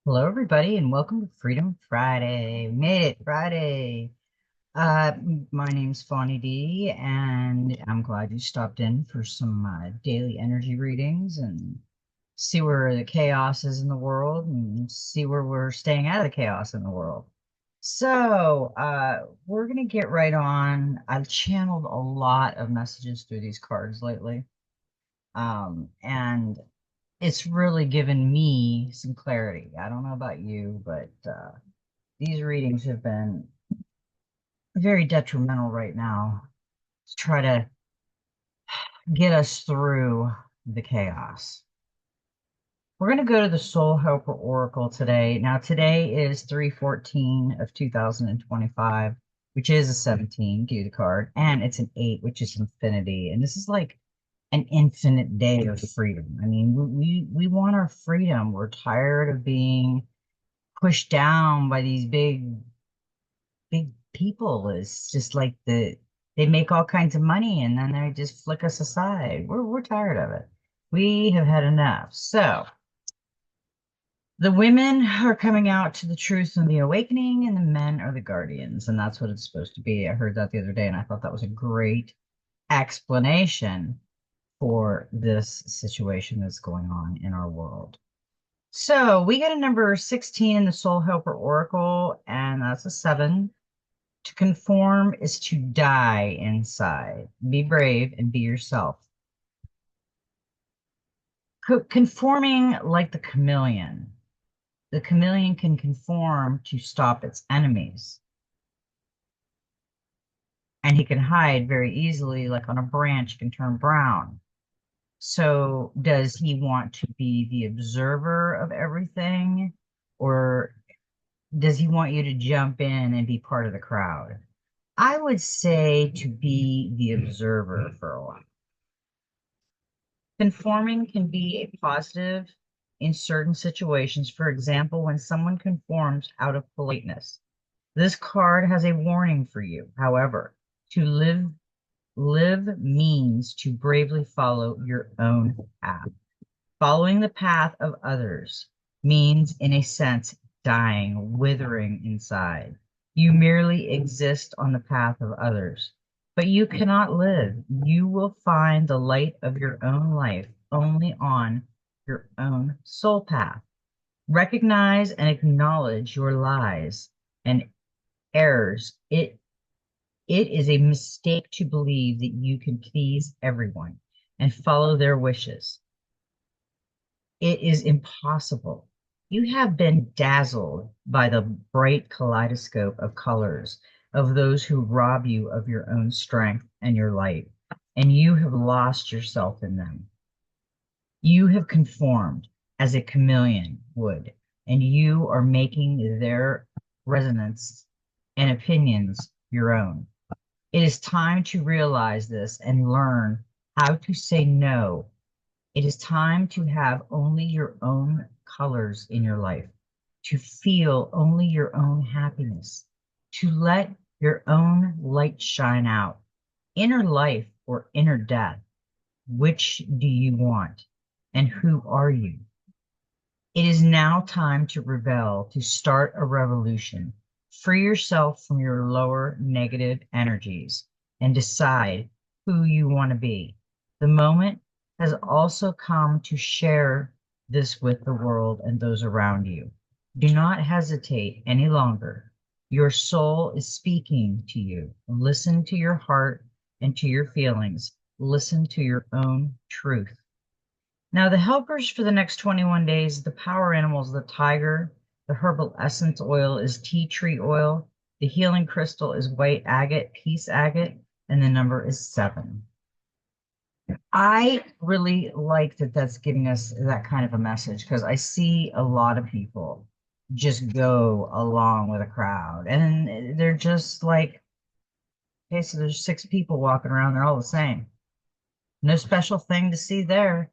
Hello, everybody, and welcome to Freedom Friday. We made it Friday. My name's Fawny D, and I'm glad you stopped in for some daily energy readings and see where the chaos is in the world and see where we're staying out of the chaos in the world. We're going to get right on. I've channeled a lot of messages through these cards lately, and it's really given me some clarity. I don't know about you, but these readings have been very detrimental right now to try to get us through the chaos. We're going to go to the Soul Helper Oracle today. Now, today is 3/14 of 2025, which is a 17 due to the card, and it's an 8, which is infinity. And this is like an infinite day of freedom. I mean, we want our freedom. We're tired of being pushed down by these big people. It's just like they make all kinds of money and then they just flick us aside. We're tired of it. We have had enough. So the women are coming out to the truth and the awakening, and the men are the guardians, and that's what it's supposed to be. I heard that the other day, and I thought that was a great explanation for this situation that's going on in our world. So we get a number 16 in the Soul Helper Oracle, and that's a 7. To conform is to die inside. Be brave and be yourself. Conforming like the chameleon. The chameleon can conform to stop its enemies. And he can hide very easily, like on a branch, can turn brown. So does he want to be the observer of everything? Or does he want you to jump in and be part of the crowd? I would say to be the observer for a while. Conforming can be a positive in certain situations. For example, when someone conforms out of politeness. This card has a warning for you. However, to live means to bravely follow your own path. Following the path of others means, in a sense, dying, withering inside. You merely exist on the path of others, but you cannot live. You will find the light of your own life only on your own soul path. Recognize and acknowledge your lies and errors. It is a mistake to believe that you can please everyone and follow their wishes. It is impossible. You have been dazzled by the bright kaleidoscope of colors of those who rob you of your own strength and your light, and you have lost yourself in them. You have conformed as a chameleon would, and you are making their resonance and opinions your own. It is time to realize this and learn how to say no. It is time to have only your own colors in your life, to feel only your own happiness, to let your own light shine out. Inner life or inner death, which do you want? And who are you? It is now time to rebel, to start a revolution. Free yourself from your lower negative energies and decide who you want to be. The moment has also come to share this with the world and those around you. Do not hesitate any longer. Your soul is speaking to you. Listen to your heart and to your feelings. Listen to your own truth. Now, the helpers for the next 21 days, the power animals, the tiger, the herbal essence oil is tea tree oil, the healing crystal is white agate, peace agate, and the number is 7. I really like that that's giving us that kind of a message because I see a lot of people just go along with a crowd and they're just like, okay, so there's 6 people walking around, they're all the same. No special thing to see there.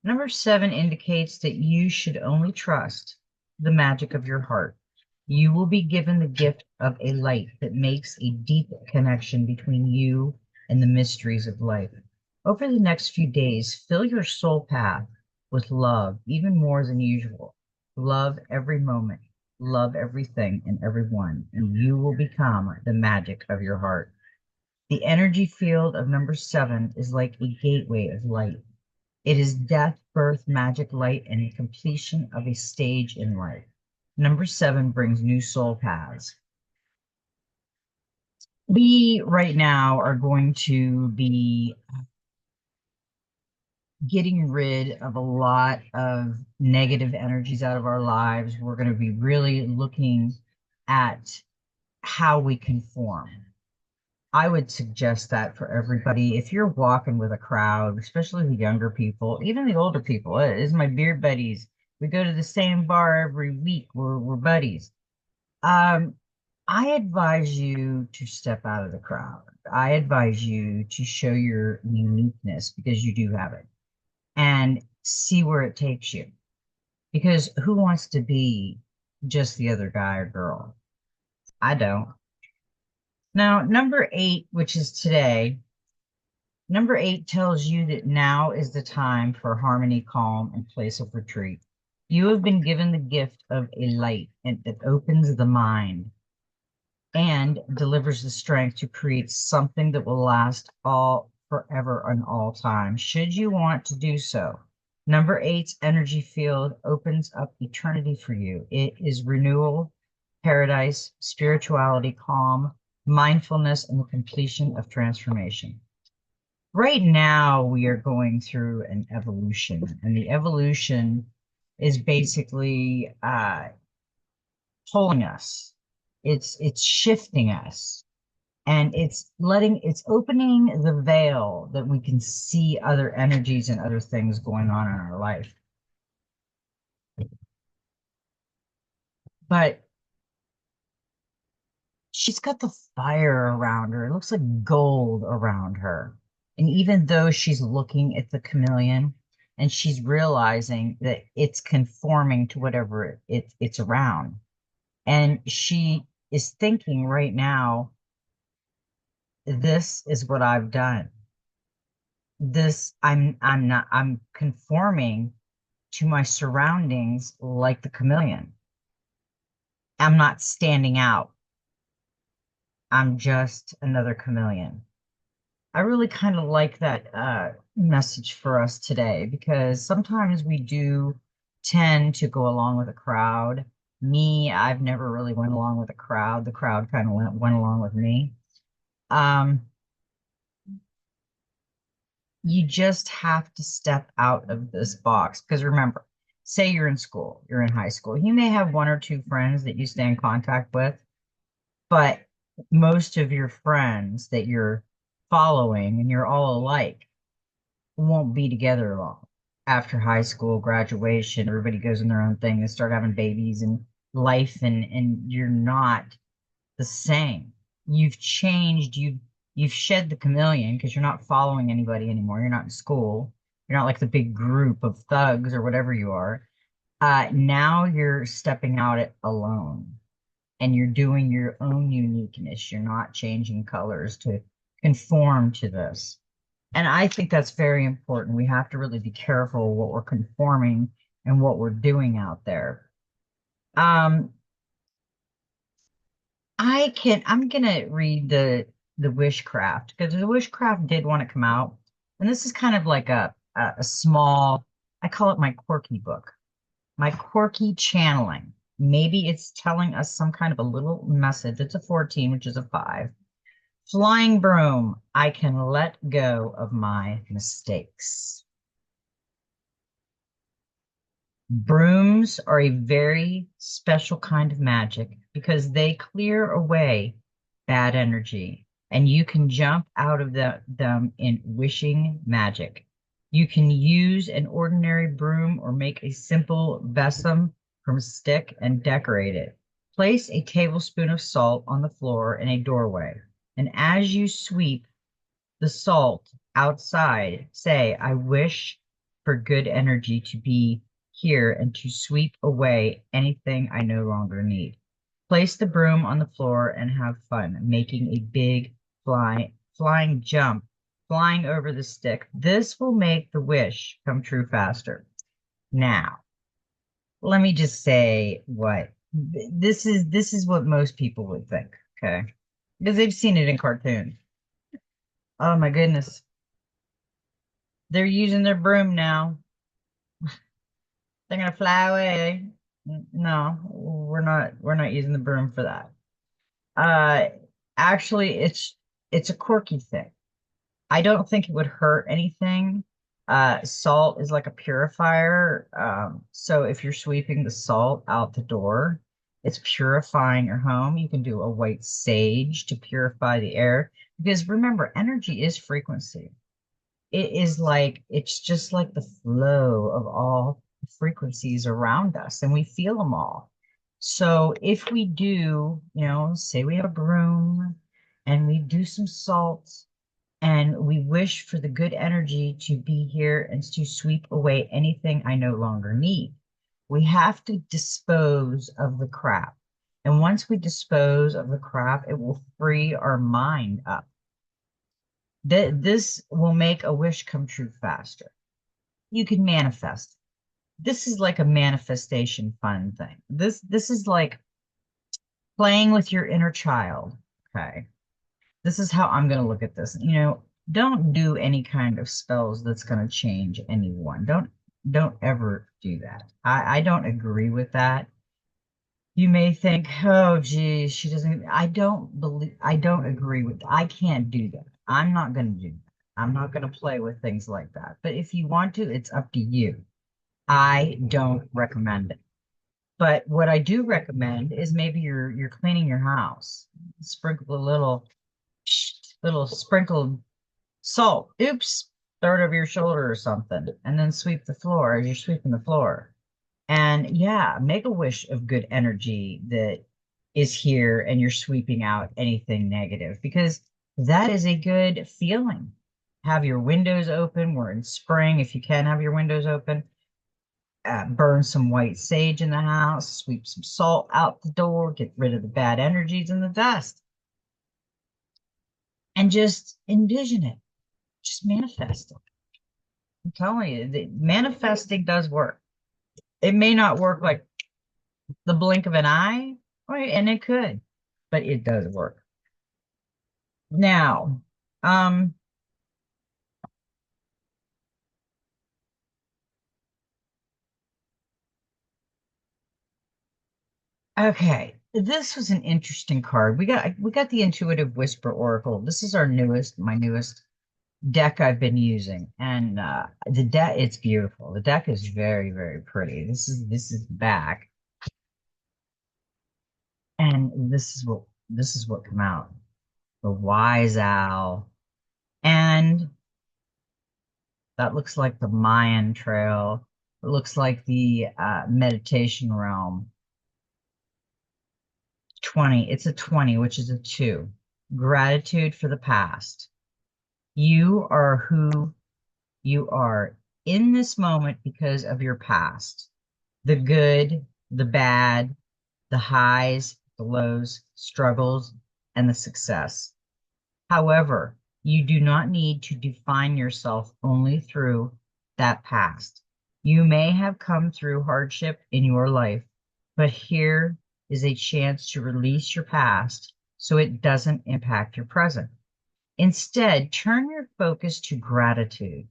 Number 7 indicates that you should only trust the magic of your heart. You will be given the gift of a light that makes a deep connection between you and the mysteries of life. Over the next few days, fill your soul path with love, even more than usual. Love every moment, love everything and everyone, and you will become the magic of your heart. The energy field of number 7 is like a gateway of light. It is death, birth, magic, light, and the completion of a stage in life. Number 7 brings new soul paths. We right now are going to be getting rid of a lot of negative energies out of our lives. We're going to be really looking at how we conform. I would suggest that for everybody. If you're walking with a crowd, especially the younger people, even the older people, it is my beer buddies. We go to the same bar every week. We're buddies. Um, I advise you to step out of the crowd. I advise you to show your uniqueness because you do have it and see where it takes you. Because who wants to be just the other guy or girl? I don't. Now, number 8, which is today, number 8 tells you that now is the time for harmony, calm, and place of retreat. You have been given the gift of a light and that opens the mind and delivers the strength to create something that will last all forever and all time, should you want to do so. Number 8's energy field opens up eternity for you. It is renewal, paradise, spirituality, calm, mindfulness, and the completion of transformation. Right now, we are going through an evolution, and the evolution is basically pulling us. It's shifting us, and it's opening the veil that we can see other energies and other things going on in our life. But she's got the fire around her. It looks like gold around her. And even though she's looking at the chameleon and she's realizing that it's conforming to whatever it's around, and she is thinking right now, this is what I've done. I'm conforming to my surroundings like the chameleon. I'm not standing out. I'm just another chameleon. I really kind of like that message for us today because sometimes we do tend to go along with a crowd. Me, I've never really went along with a crowd. The crowd kind of went along with me. Um, you just have to step out of this box because remember, say you're in school, you're in high school, you may have one or two friends that you stay in contact with, but most of your friends that you're following and you're all alike won't be together long. After high school graduation, everybody goes in their own thing. They start having babies and life, and you're not the same. You've changed. You've shed the chameleon because you're not following anybody anymore. You're not in school. You're not like the big group of thugs or whatever you are. Now you're stepping out it alone and you're doing your own uniqueness. You're not changing colors to conform to this. And I think that's very important. We have to really be careful what we're conforming and what we're doing out there. Um, I'm gonna read the wishcraft because the wishcraft did want to come out. And this is kind of like a small, I call it my quirky book, my quirky channeling. Maybe it's telling us some kind of a little message. It's a 14, which is a 5. Flying broom, I can let go of my mistakes. Brooms are a very special kind of magic because they clear away bad energy, and you can jump out of them in wishing magic. You can use an ordinary broom or make a simple besom from a stick and decorate it. Place a tablespoon of salt on the floor in a doorway, and as you sweep the salt outside, say, I wish for good energy to be here and to sweep away anything I no longer need. Place the broom on the floor and have fun, making a big flying jump flying over the stick. This will make the wish come true faster. Now, let me just say what this is what most people would think, okay? Because they've seen it in cartoons. Oh my goodness. They're using their broom now. They're gonna fly away. No, we're not using the broom for that. Uh Actually it's a quirky thing. I don't think it would hurt anything. Salt is like a purifier. So if you're sweeping the salt out the door, it's purifying your home. You can do a white sage to purify the air because remember, energy is frequency. It is like, it's just like the flow of all the frequencies around us, and we feel them all. So if we do, say we have a broom and we do some salt and we wish for the good energy to be here and to sweep away anything I no longer need. We have to dispose of the crap. And once we dispose of the crap, it will free our mind up. This will make a wish come true faster. You can manifest. This is like a manifestation fun thing. This is like playing with your inner child. Okay. This is how I'm going to look at this. Don't do any kind of spells that's going to change anyone. Don't ever do that. I don't agree with that. You may think, oh, geez, she doesn't. I don't agree with, I can't do that. I'm not going to do that. I'm not going to play with things like that. But if you want to, it's up to you. I don't recommend it. But what I do recommend is maybe you're cleaning your house, sprinkle a little sprinkled salt. Oops, throw it over your shoulder or something, and then sweep the floor as you're sweeping the floor. And yeah, make a wish of good energy that is here and you're sweeping out anything negative because that is a good feeling. Have your windows open. We're in spring. If you can have your windows open, burn some white sage in the house, sweep some salt out the door, get rid of the bad energies and the dust, and just envision it. Just manifest it. I'm telling you, manifesting does work. It may not work like the blink of an eye, right? And it could, but it does work. Now, okay, this was an interesting card. We got the Intuitive Whisper Oracle. This is my newest deck I've been using, and the deck, it's beautiful. The deck is very, very pretty. This is back, and this is what come out. The Wise Owl, and that looks like the Mayan Trail. It looks like the meditation realm. 20. It's a 20, which is a 2. Gratitude for the past. You are who you are in this moment because of your past. The good, the bad, the highs, the lows, struggles, and the success. However, you do not need to define yourself only through that past. You may have come through hardship in your life, but here is a chance to release your past so it doesn't impact your present. Instead, turn your focus to gratitude.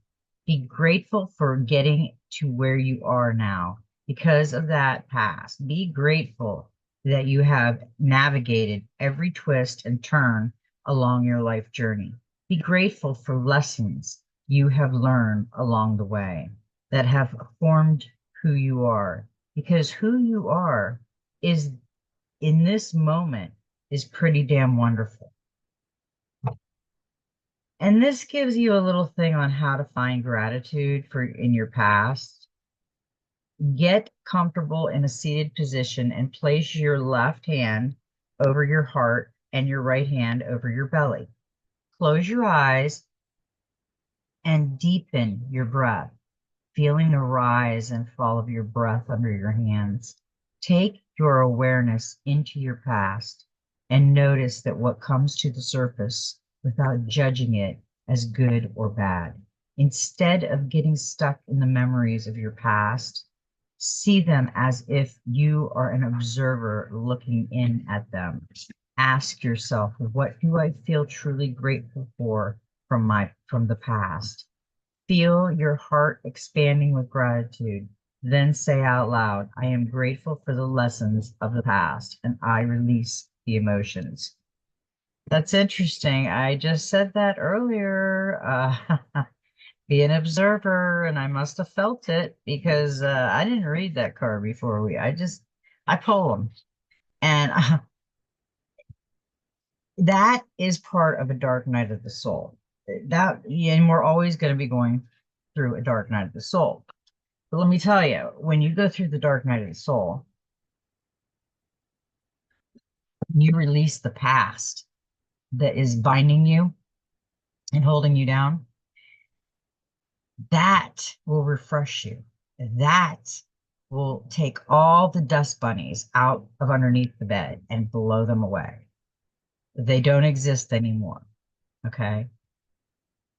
Be grateful for getting to where you are now because of that past. Be grateful that you have navigated every twist and turn along your life journey. Be grateful for lessons you have learned along the way that have formed who you are, because who you are is in this moment is pretty damn wonderful. And this gives you a little thing on how to find gratitude for in your past. Get comfortable in a seated position and place your left hand over your heart and your right hand over your belly. Close your eyes and deepen your breath, feeling the rise and fall of your breath under your hands. Take your awareness into your past and notice that what comes to the surface without judging it as good or bad. Instead of getting stuck in the memories of your past, see them as if you are an observer looking in at them. Ask yourself, what do I feel truly grateful for from the past? Feel your heart expanding with gratitude. Then say out loud, I am grateful for the lessons of the past, and I release the emotions. That's interesting. I just said that earlier. Be an observer, and I must have felt it because I didn't read that card before I pull them. And that is part of a dark night of the soul. And we're always going to be going through a dark night of the soul. But let me tell you, when you go through the dark night of the soul, you release the past that is binding you and holding you down. That will refresh you. That will take all the dust bunnies out of underneath the bed and blow them away. They don't exist anymore. Okay.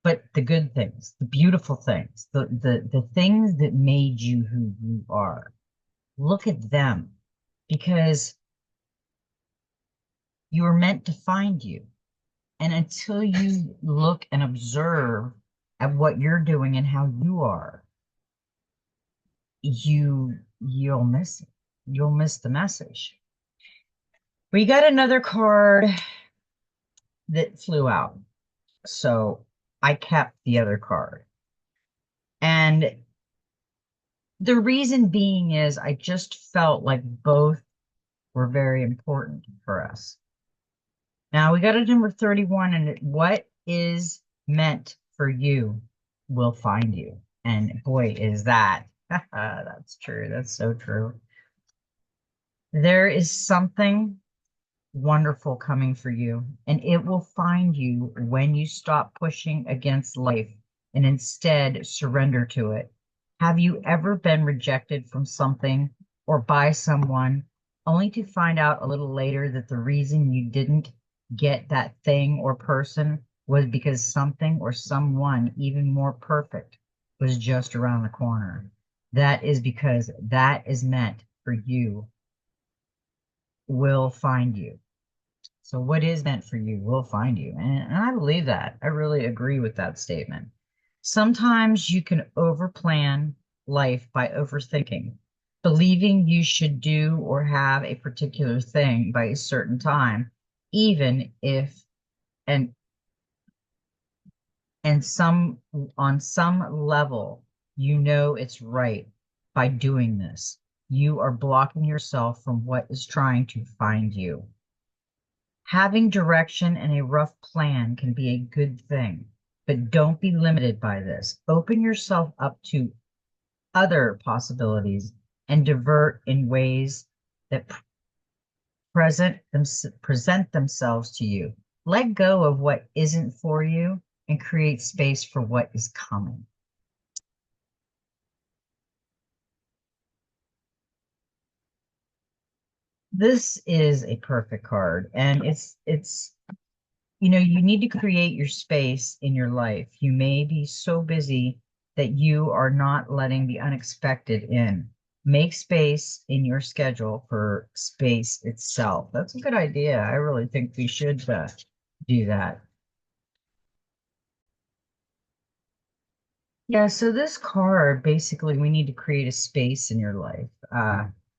But the good things, the beautiful things, the things that made you who you are, look at them because you were meant to find you. And until you look and observe at what you're doing and how you are, you'll miss it. You'll miss the message. We got another card that flew out. So I kept the other card. And the reason being is I just felt like both were very important for us. Now we got a number 31, and what is meant for you will find you. And boy, is that. That's true. That's so true. There is something wonderful coming for you, and it will find you when you stop pushing against life and instead surrender to it. Have you ever been rejected from something or by someone only to find out a little later that the reason you didn't get that thing or person was because something or someone even more perfect was just around the corner? That is because that is meant for you will find you. So what is meant for you will find you. And I believe that. I really agree with that statement. Sometimes you can overplan life by overthinking, believing you should do or have a particular thing by a certain time, even if and and some on some level you know it's right by doing this. You are blocking yourself from what is trying to find you. Having direction and a rough plan can be a good thing, but don't be limited by this. Open yourself up to other possibilities and divert in ways that present themselves to you. Let go of what isn't for you and create space for what is coming. This is a perfect card, and it's you need to create your space in your life. You may be so busy that you are not letting the unexpected in. Make space in your schedule for space itself. That's a good idea. I really think we should do that. Yeah, so this card, basically, we need to create a space in your life.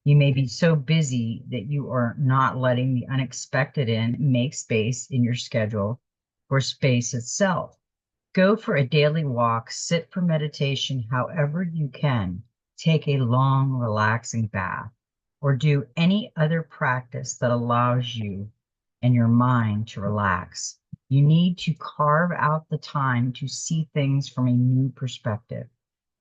You may be so busy that you are not letting the unexpected in. Make space in your schedule for space itself. Go for a daily walk, sit for meditation however you can, take a long, relaxing bath, or do any other practice that allows you and your mind to relax. You need to carve out the time to see things from a new perspective.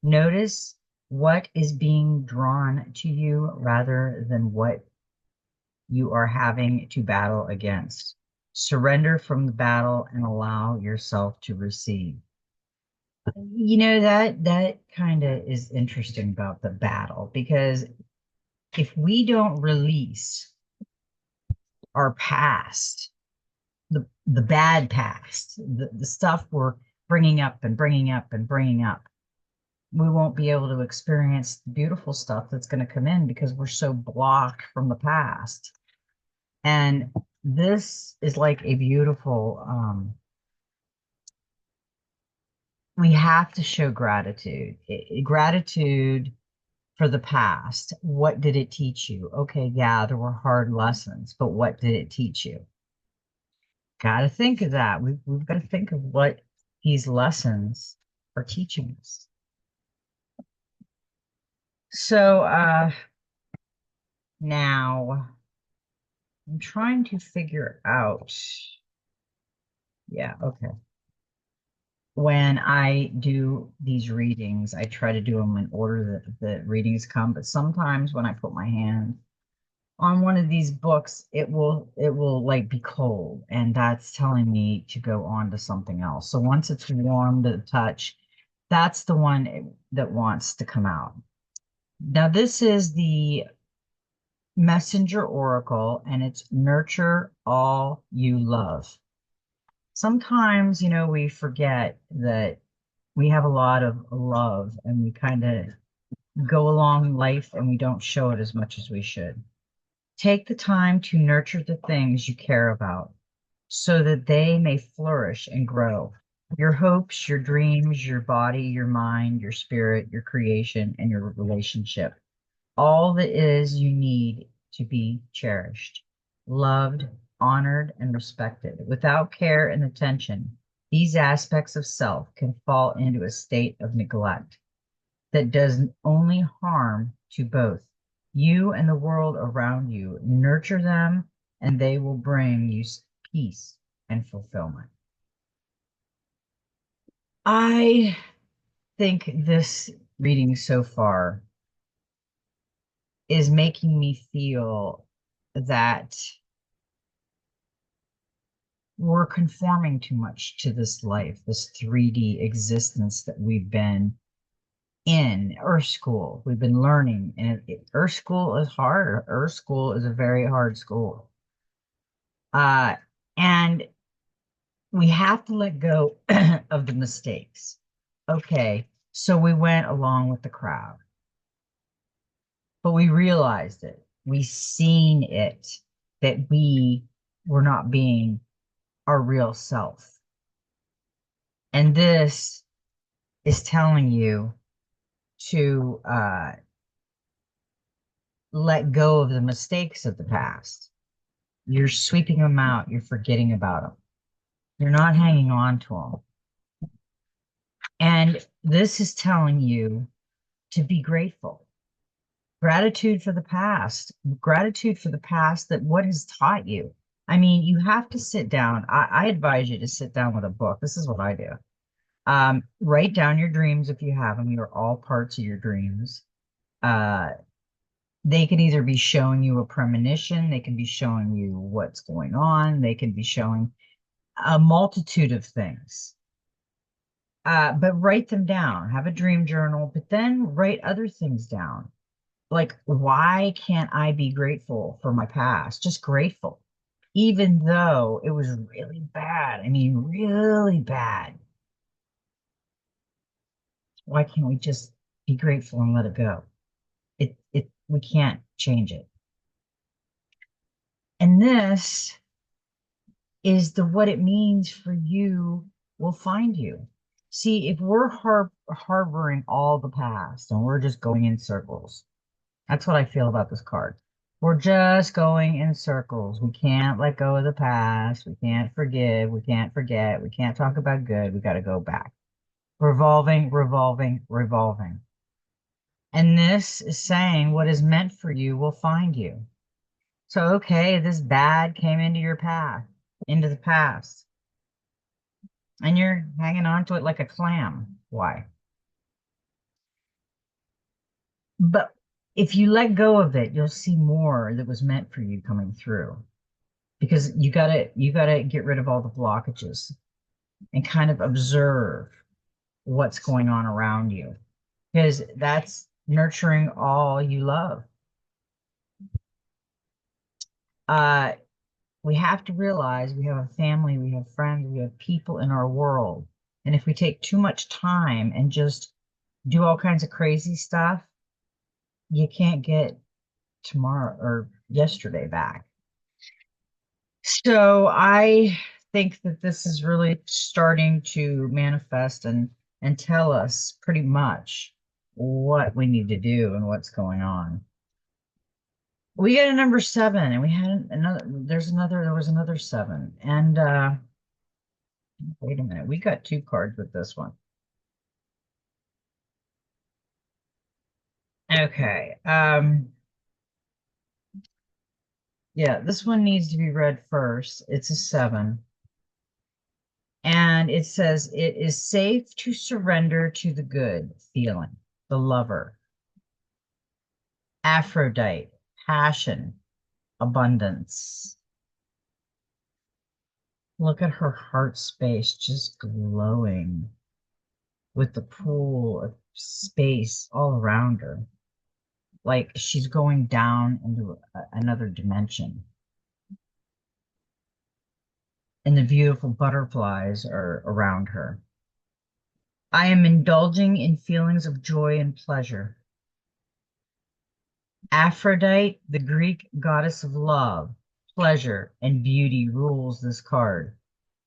Notice what is being drawn to you rather than what you are having to battle against. Surrender from the battle and allow yourself to receive. That kind of is interesting about the battle, because if we don't release our past, the bad past, the stuff bringing up and bringing up and bringing up, we won't be able to experience the beautiful stuff that's going to come in because we're so blocked from the past. And this is like a beautiful, we have to show gratitude. Gratitude for the past. What did it teach you? Okay, yeah, there were hard lessons, but what did it teach you? Got to think of that. We've got to think of what these lessons are teaching us. So now I'm trying to figure out, yeah, okay. When I do these readings, I try to do them in order that the readings come, but sometimes when I put my hand on one of these books, it will like be cold, and that's telling me to go on to something else. So once it's warm to the touch, that's the one that wants to come out. Now this is the Messenger Oracle, and it's nurture all you love. Sometimes, we forget that we have a lot of love and we kind of go along life and we don't show it as much as we should. Take the time to nurture the things you care about so that they may flourish and grow. Your hopes, your dreams, your body, your mind, your spirit, your creation, and your relationship. All that is you need to be cherished, loved, honored, and respected. Without care and attention, these aspects of self can fall into a state of neglect that does only harm to both you and the world around you. Nurture them, and they will bring you peace and fulfillment. I think this reading so far is making me feel that we're conforming too much to this life, this 3D existence that we've been in Earth School. We've been learning, and Earth School is hard. Earth School is a very hard school. And we have to let go of the mistakes. Okay, so we went along with the crowd, but we realized it. We seen it, that we were not being our real self. And this is telling you to let go of the mistakes of the past. You're sweeping them out. You're forgetting about them. You're not hanging on to them. And this is telling you to be grateful. Gratitude for the past. Gratitude for the past, that what has taught you. I mean, you have to sit down. I advise you to sit down with a book. This is what I do. Write down your dreams if you have them. You're all parts of your dreams. Uh, they can either be showing you a premonition, they can be showing you what's going on, they can be showing a multitude of things. But write them down, have a dream journal, but then write other things down. Like, why can't I be grateful for my past? Just grateful, even though it was really bad. I mean, really bad. Why can't we just be grateful and let it go? We can't change it. And this is what it means for you will find you. See, if we're harboring all the past and we're just going in circles, that's what I feel about this card. We're just going in circles. We can't let go of the past. We can't forgive. We can't forget. We can't talk about good. We got to go back. Revolving, revolving, revolving. And this is saying what is meant for you will find you. So, okay, this bad came into your path, into the past, and you're hanging on to it like a clam. Why? But if you let go of it, you'll see more that was meant for you coming through. Because you gotta get rid of all the blockages and kind of observe what's going on around you. Because that's nurturing all you love. Uh, we have to realize we have a family, we have friends, we have people in our world And if we take too much time and just do all kinds of crazy stuff, you can't get tomorrow or yesterday back. So I think that this is really starting to manifest and tell us pretty much what we need to do and what's going on. We got a number 7, and we had another. There was another 7, and wait a minute, we got 2 cards with this one. Okay, yeah, this one needs to be read first. It's a 7. And it says, it is safe to surrender to the good feeling, the lover. Aphrodite, passion, abundance. Look at her heart space just glowing with the pool of space all around her. Like she's going down into another dimension. And the beautiful butterflies are around her. I am indulging in feelings of joy and pleasure. Aphrodite, the Greek goddess of love, pleasure, and beauty, rules this card.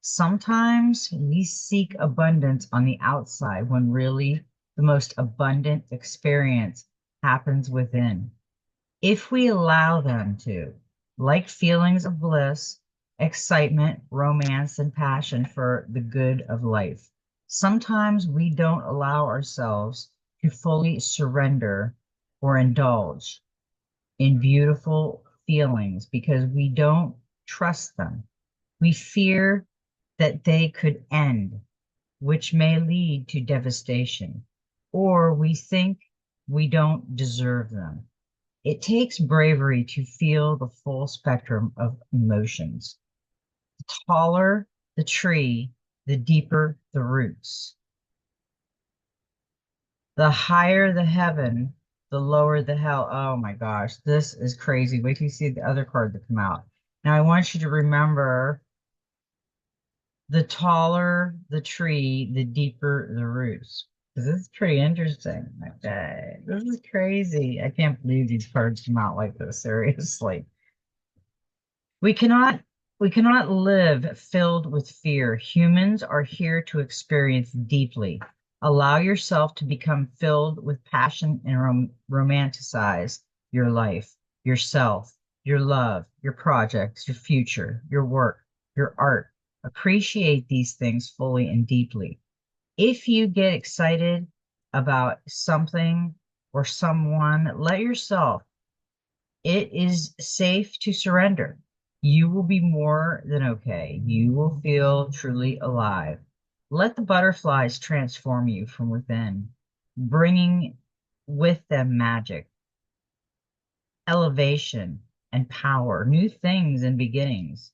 Sometimes we seek abundance on the outside when really the most abundant experience happens within. If we allow them to, like feelings of bliss, excitement, romance, and passion for the good of life. Sometimes we don't allow ourselves to fully surrender or indulge in beautiful feelings because we don't trust them. We fear that they could end, which may lead to devastation, or we think we don't deserve them. It takes bravery to feel the full spectrum of emotions. The taller the tree, the deeper the roots. The higher the heaven, the lower the hell. Oh my gosh, this is crazy. Wait till you see the other card that come out. Now I want you to remember, the taller the tree, the deeper the roots. This is pretty interesting. Okay, this is crazy. I can't believe these cards come out like this, seriously. We cannot we cannot live filled with fear. Humans are here to experience deeply. Allow yourself to become filled with passion and romanticize your life, yourself, your love, your projects, your future, your work, your art. Appreciate these things fully and deeply. If you get excited about something or someone, let yourself. It is safe to surrender. You will be more than okay. You will feel truly alive. Let the butterflies transform you from within, bringing with them magic, elevation, and power, new things and beginnings.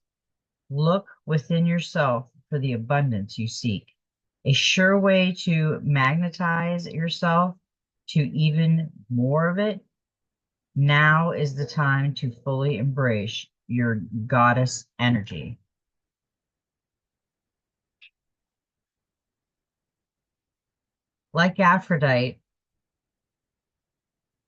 Look within yourself for the abundance you seek. A sure way to magnetize yourself to even more of it. Now is the time to fully embrace your goddess energy. Like Aphrodite,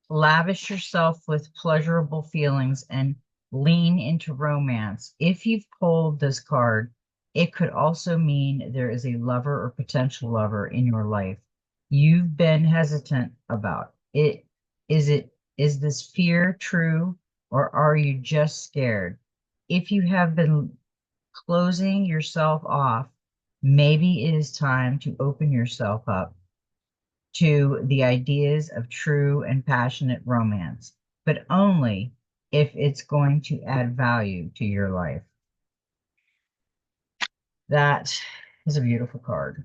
lavish yourself with pleasurable feelings and lean into romance. If you've pulled this card, it could also mean there is a lover or potential lover in your life you've been hesitant about. Is this fear true, or are you just scared? If you have been closing yourself off, maybe it is time to open yourself up to the ideas of true and passionate romance, but only if it's going to add value to your life. That is a beautiful card.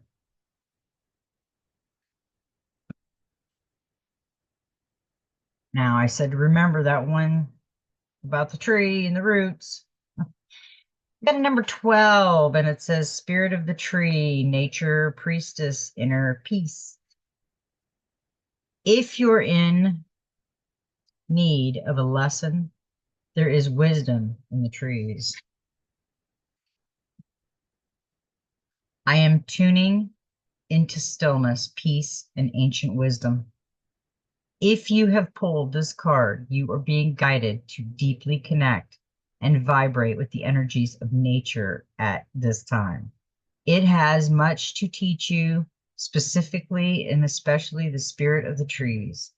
Now, I said, remember that one about the tree and the roots. Got a number 12, and it says, Spirit of the Tree, Nature, Priestess, Inner Peace. If you're in need of a lesson, there is wisdom in the trees. I am tuning into stillness, peace, and ancient wisdom. If you have pulled this card, you are being guided to deeply connect and vibrate with the energies of nature at this time. It has much to teach you, specifically and especially the spirit of the trees.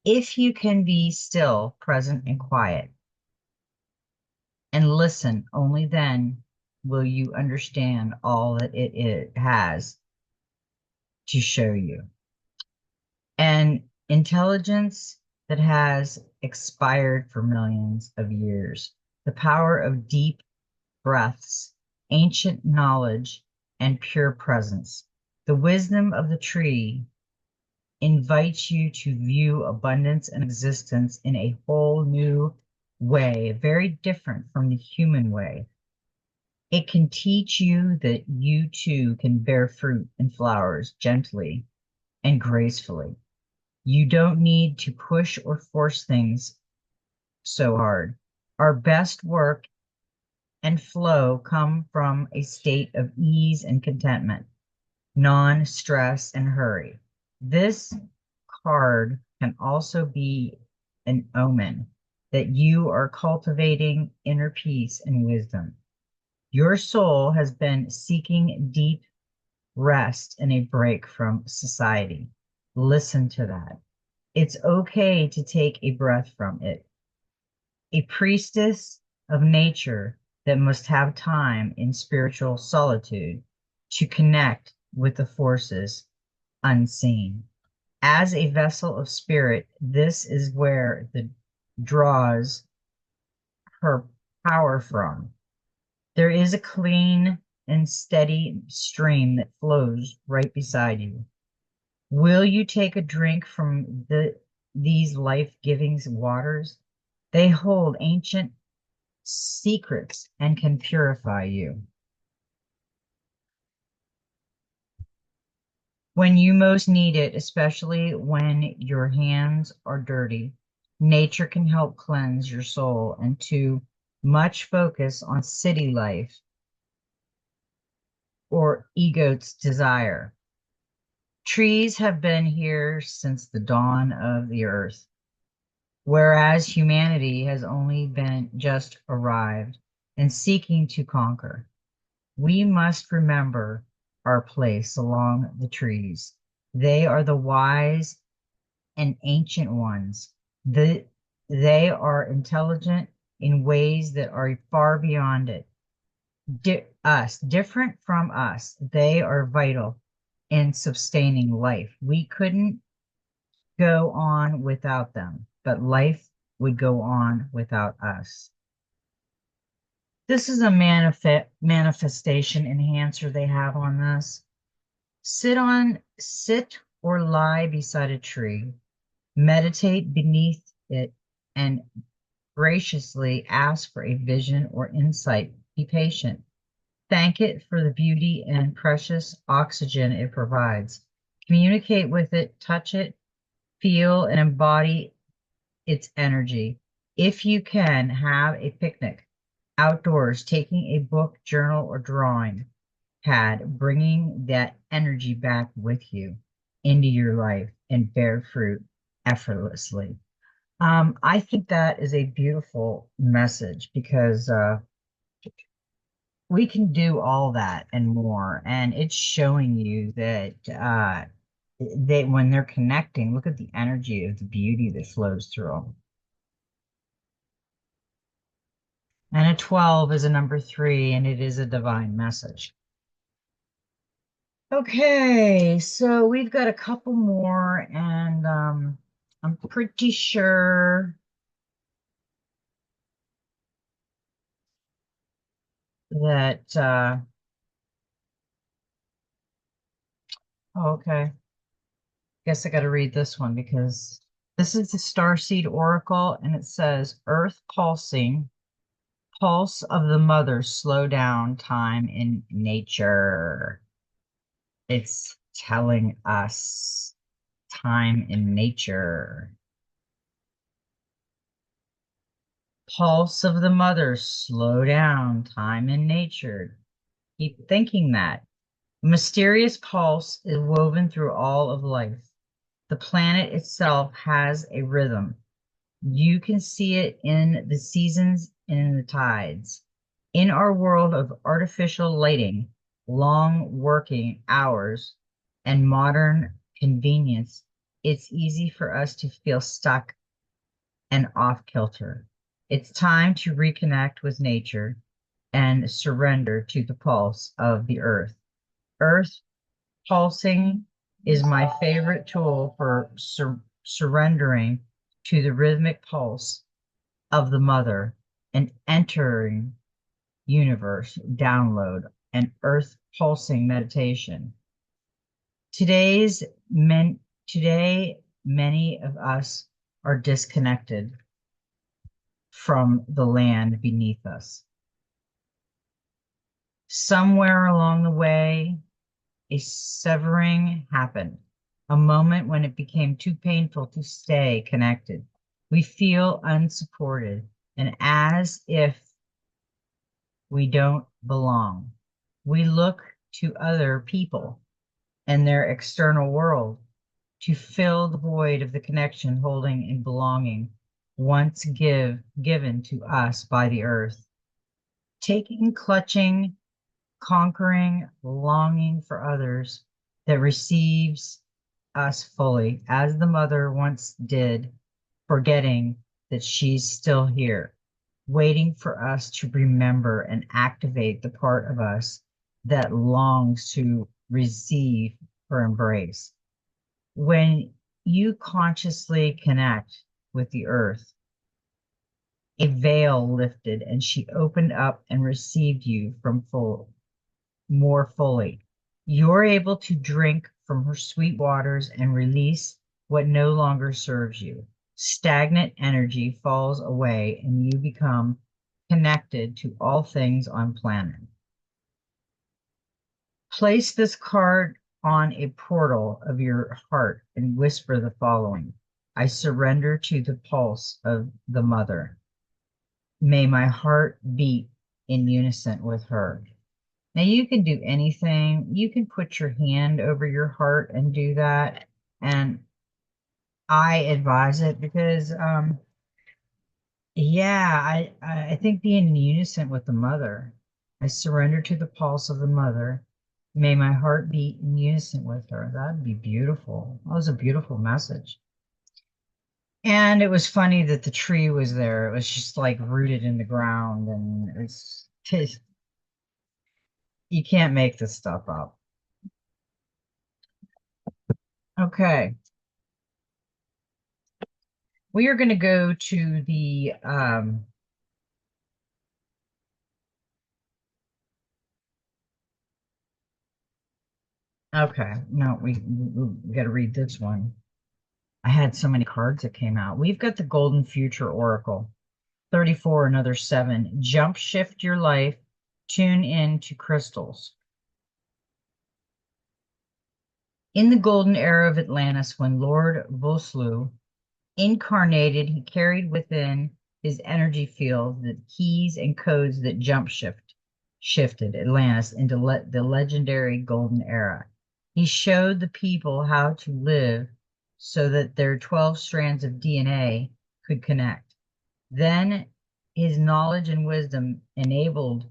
If you can be still, present, and quiet, and listen, only then will you understand all that it has to show you. And intelligence that has expired for millions of years, the power of deep breaths, ancient knowledge, and pure presence. The wisdom of the tree invites you to view abundance and existence in a whole new way, very different from the human way. It can teach you that you too can bear fruit and flowers gently and gracefully. You don't need to push or force things so hard. Our best work and flow come from a state of ease and contentment, non-stress and hurry. This card can also be an omen that you are cultivating inner peace and wisdom. Your soul has been seeking deep rest and a break from society. Listen to that. It's okay to take a breath from it. A priestess of nature that must have time in spiritual solitude to connect with the forces unseen. As a vessel of spirit, this is where the draws her power from. There is a clean and steady stream that flows right beside you. Will you take a drink from these life-giving waters? They hold ancient secrets and can purify you. When you most need it, especially when your hands are dirty, nature can help cleanse your soul and too much focus on city life or ego's desire. Trees have been here since the dawn of the earth, whereas humanity has only been just arrived and seeking to conquer. We must remember our place along the trees. They are the wise and ancient ones. They are intelligent in ways that are far beyond us, different from us. They are vital in sustaining life. We couldn't go on without them, but life would go on without us. This is a manifestation enhancer they have on this. Sit or lie beside a tree, meditate beneath it, and graciously ask for a vision or insight. Be patient. Thank it for the beauty and precious oxygen it provides. Communicate with it, touch it, feel and embody its energy. If you can, have a picnic outdoors, taking a book, journal, or drawing pad, bringing that energy back with you into your life and bear fruit effortlessly. I think that is a beautiful message because we can do all that and more. And it's showing you that when they're connecting, look at the energy of the beauty that flows through them. And a 12 is a number 3, and it is a divine message. Okay, so we've got a couple more, and I'm pretty sure that, oh, okay, guess I got to read this one because this is the Starseed Oracle, and it says, Earth pulsing, pulse of the mother, slow down time in nature. It's telling us time in nature. Pulse of the mother, slow down, time in nature. Keep thinking that. A mysterious pulse is woven through all of life. The planet itself has a rhythm. You can see it in the seasons and in the tides. In our world of artificial lighting, long working hours, and modern convenience, it's easy for us to feel stuck and off kilter. It's time to reconnect with nature and surrender to the pulse of the earth. Earth pulsing is my favorite tool for surrendering to the rhythmic pulse of the mother and entering universe download and earth pulsing meditation. Today's men today many of us are disconnected from the land beneath us. Somewhere along the way, a severing happened, a moment when it became too painful to stay connected. We feel unsupported and as if we don't belong. We look to other people and their external world to fill the void of the connection, holding, and belonging once given to us by the earth. Taking, clutching, conquering, longing for others that receives us fully, as the mother once did, forgetting that she's still here, waiting for us to remember and activate the part of us that longs to receive her embrace. When you consciously connect with the earth, a veil lifted and she opened up and received you from more fully. You're able to drink from her sweet waters and release what no longer serves you. Stagnant energy falls away and you become connected to all things on planet. Place this card on a portal of your heart and whisper the following. I surrender to the pulse of the mother. May my heart beat in unison with her. Now you can do anything. You can put your hand over your heart and do that. And I advise it because, yeah, I think being in unison with the mother. I surrender to the pulse of the mother. May my heart beat in unison with her. That'd be beautiful. That was a beautiful message. And it was funny that the tree was there. It was just like rooted in the ground, and you can't make this stuff up. Okay. We are going to go to the okay, no, we got to read this one. I had so many cards that came out. We've got the Golden Future Oracle, 34, another 7. Jump shift your life, tune in to crystals. In the golden era of Atlantis, when Lord Voslu incarnated, he carried within his energy field the keys and codes that shifted Atlantis into the legendary golden era. He showed the people how to live so that their 12 strands of DNA could connect. Then his knowledge and wisdom enabled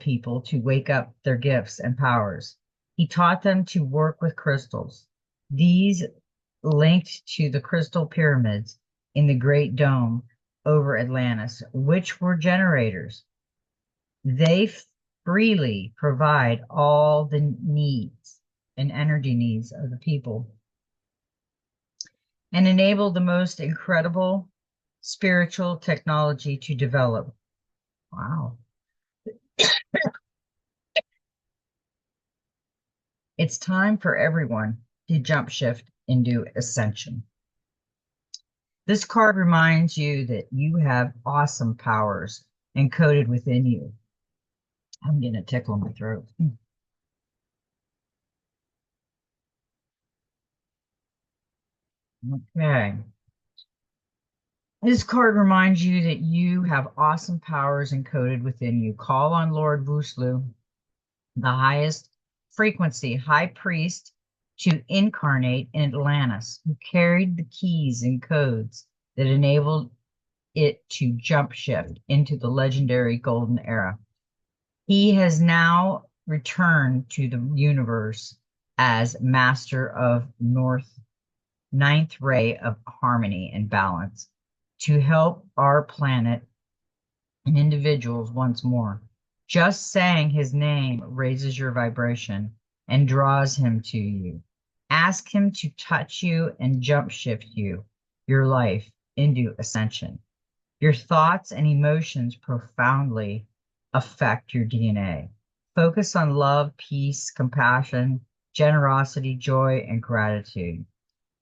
people to wake up their gifts and powers. He taught them to work with crystals. These linked to the crystal pyramids in the Great Dome over Atlantis, which were generators. They freely provide all the needs and energy needs of the people and enable the most incredible spiritual technology to develop. Wow. It's time for everyone to jump shift into ascension. This card reminds you that you have awesome powers encoded within you. I'm getting a tickle in my throat. Okay. This card reminds you that you have awesome powers encoded within you. Call on Lord Vuslu the highest frequency high priest to incarnate in Atlantis, who carried the keys and codes that enabled it to jump shift into the legendary golden era. He has now returned to the universe as master of ninth ray of harmony and balance to help our planet and individuals once more. Just saying his name raises your vibration and draws him to you. Ask him to touch you and jump shift your life into ascension. Your thoughts and emotions profoundly affect your DNA. Focus on love, peace, compassion, generosity, joy, and gratitude.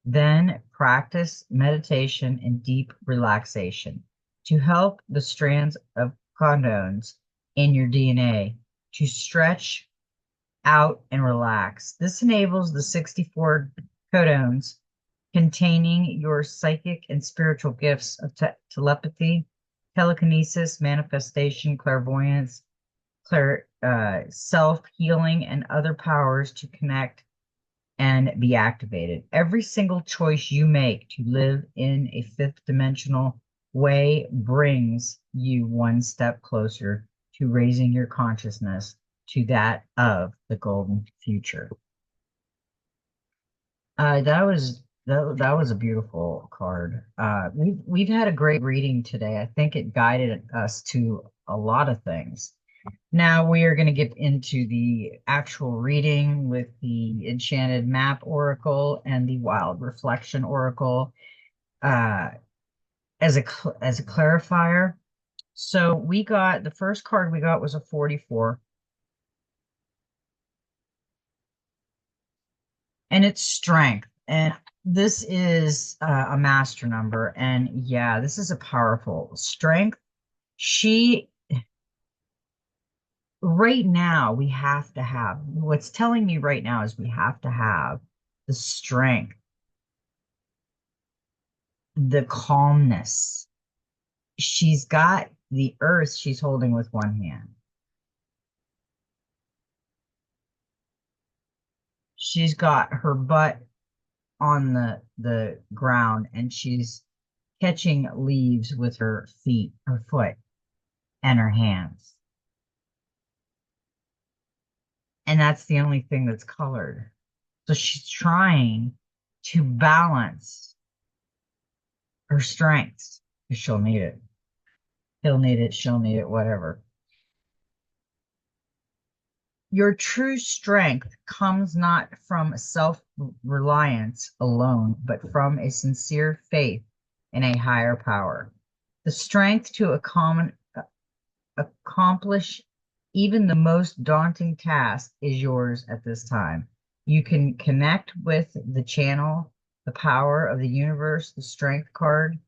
Then practice meditation and deep relaxation to help the strands of codons in your DNA to stretch out and relax. This enables the 64 codons containing your psychic and spiritual gifts of telepathy, telekinesis, manifestation, clairvoyance, self-healing, and other powers to connect and be activated. Every single choice you make to live in a fifth dimensional way brings you one step closer to raising your consciousness to that of the golden future. That was a beautiful card. We've had a great reading today. I think it guided us to a lot of things. Now we are going to get into the actual reading with the Enchanted Map Oracle and the Wild Reflection Oracle as a clarifier. So we got the first card we got was a 44. And it's strength. And this is a master number. And yeah, this is a powerful strength. Right now, we have to have what's telling me right now is we have to have the strength, the calmness. She's got the earth she's holding with one hand. She's got her butt on the ground and she's catching leaves with her foot, and her hands. And that's the only thing that's colored. So she's trying to balance her strengths because she'll need it. He'll need it, she'll need it, whatever. Your true strength comes not from self-reliance alone, but from a sincere faith in a higher power. The strength to accomplish even the most daunting task is yours at this time. You can connect with the channel, the power of the universe. The strength card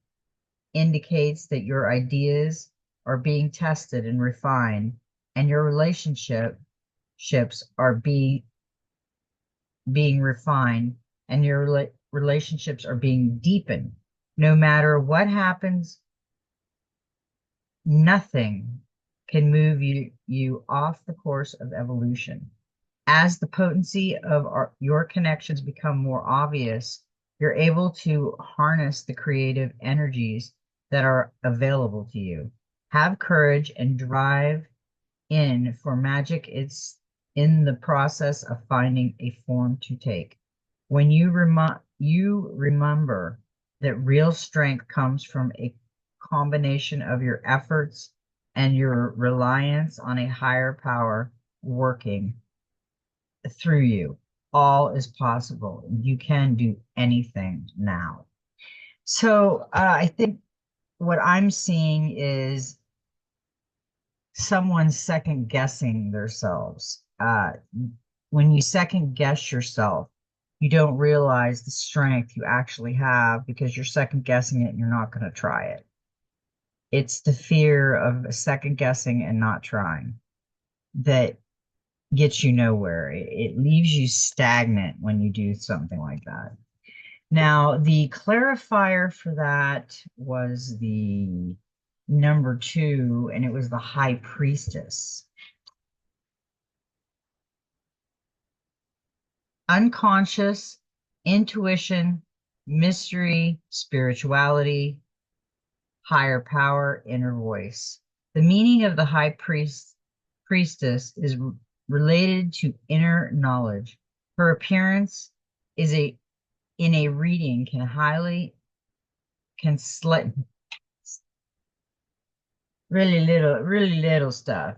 indicates that your ideas are being tested and refined, and your relationships are being refined, and your relationships are being deepened. No matter what happens, nothing can move you off the course of evolution. As the potency of your connections become more obvious, you're able to harness the creative energies that are available to you. Have courage and drive in for magic. It's in the process of finding a form to take. When you remember that real strength comes from a combination of your efforts and your reliance on a higher power working through you, all is possible. You can do anything now. So I think what I'm seeing is someone second guessing themselves. When you second guess yourself, you don't realize the strength you actually have because you're second guessing it and you're not going to try it. It's the fear of second guessing and not trying that gets you nowhere. It leaves you stagnant when you do something like that. Now, the clarifier for that was the number 2, and it was the High Priestess. unconscious, intuition, mystery, spirituality, higher power, inner voice. The meaning of the priestess is related to inner knowledge. Her appearance is a in a reading can slight really little stuff.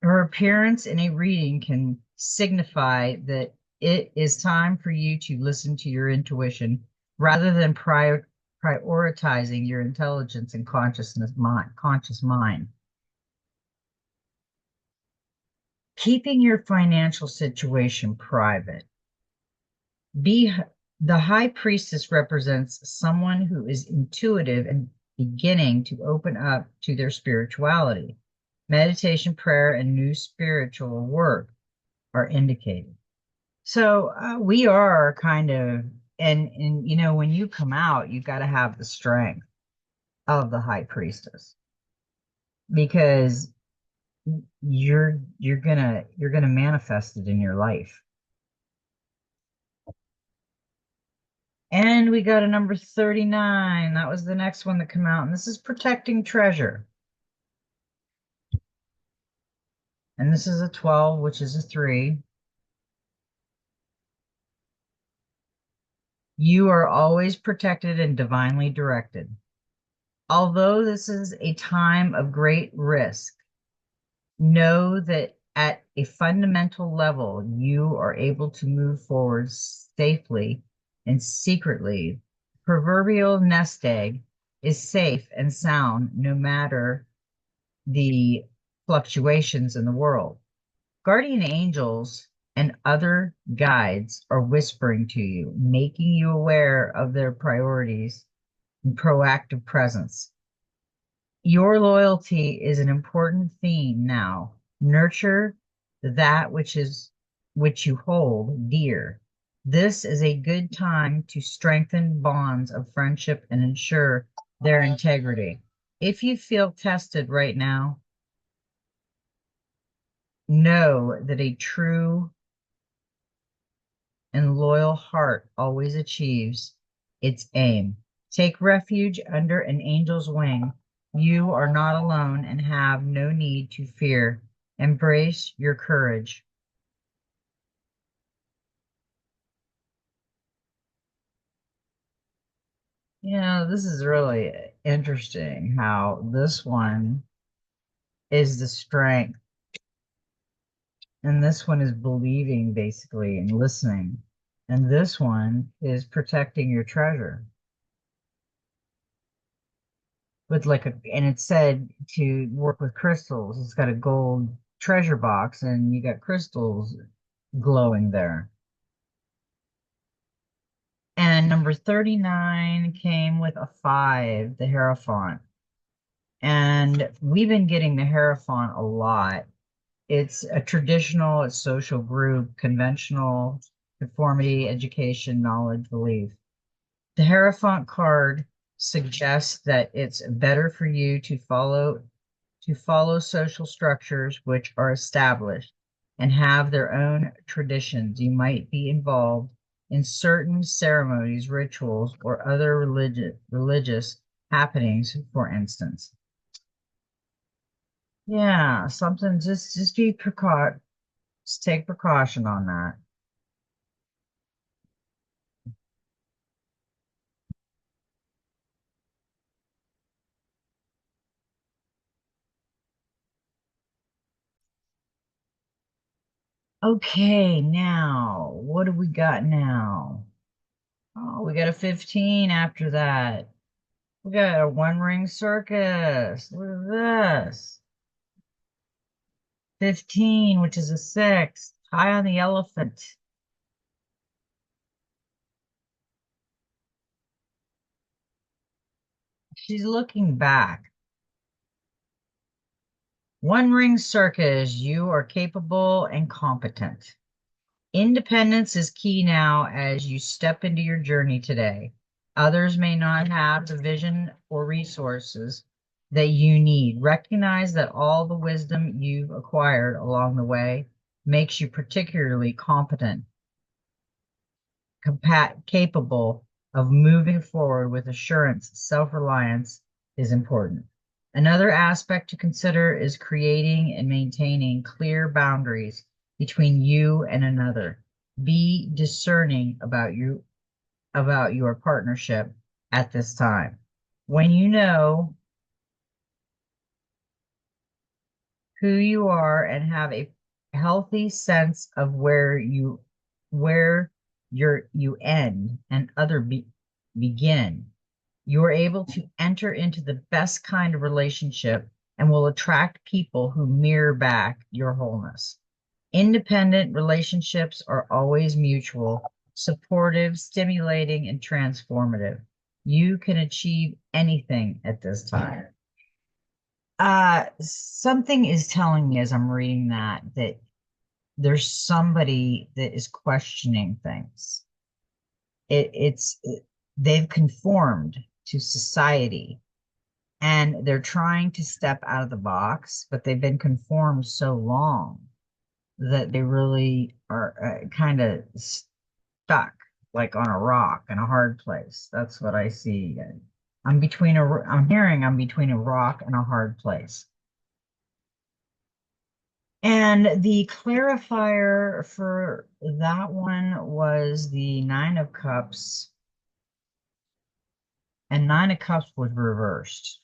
Her appearance in a reading can signify that it is time for you to listen to your intuition rather than prioritizing your intelligence and conscious mind. Keeping your financial situation private. Be the high priestess represents someone who is intuitive and beginning to open up to their spirituality. Meditation, prayer, and new spiritual work are indicated. So we are kind of, and you know, when you come out, you've got to have the strength of the high priestess because you're gonna manifest it in your life. And we got a number 39. That was the next one that came out. And this is protecting treasure. And this is a 12, which is a 3. You are always protected and divinely directed. Although this is a time of great risk, know that at a fundamental level, you are able to move forward safely and secretly. Proverbial nest egg is safe and sound no matter the fluctuations in the world. Guardian angels and other guides are whispering to you, making you aware of their priorities and proactive presence. Your loyalty is an important theme now. Nurture that which you hold dear. This is a good time to strengthen bonds of friendship and ensure their integrity. If you feel tested right now, know that a true and loyal heart always achieves its aim. Take refuge under an angel's wing. You are not alone and have no need to fear. Embrace your courage. You know, this is really interesting how this one is the strength, and this one is believing basically and listening, and this one is protecting your treasure. With like a, and it said to work with crystals. It's got a gold treasure box and you got crystals glowing there. And number 39 came with a 5, the Hierophant. And we've been getting the Hierophant a lot. It's a traditional, it's social group, conventional, conformity, education, knowledge, belief. The Hierophant card suggests that it's better for you to follow social structures which are established and have their own traditions. You might be involved in certain ceremonies, rituals, or other religious happenings, for instance. Yeah, something just be just take precaution on that. Okay, now what do we got now? Oh, we got a 15 after that. We got a one ring circus. Look at this. 15, which is a 6. High on the elephant. She's looking back. One ring circus, you are capable and competent. Independence is key now as you step into your journey today. Others may not have the vision or resources, that you need. Recognize that all the wisdom you've acquired along the way makes you particularly competent, capable of moving forward with assurance. Self-reliance is important. Another aspect to consider is creating and maintaining clear boundaries between you and another. Be discerning about your partnership at this time. When you know who you are and have a healthy sense of where you end and begin, you are able to enter into the best kind of relationship and will attract people who mirror back your wholeness. Independent relationships are always mutual, supportive, stimulating, and transformative. You can achieve anything at this time. Something is telling me as I'm reading that there's somebody that is questioning things. They've conformed to society and they're trying to step out of the box, but they've been conformed so long that they really are kind of stuck, like on a rock in a hard place. That's what I see. I'm between a rock and a hard place. And the clarifier for that one was the Nine of Cups, and Nine of Cups was reversed.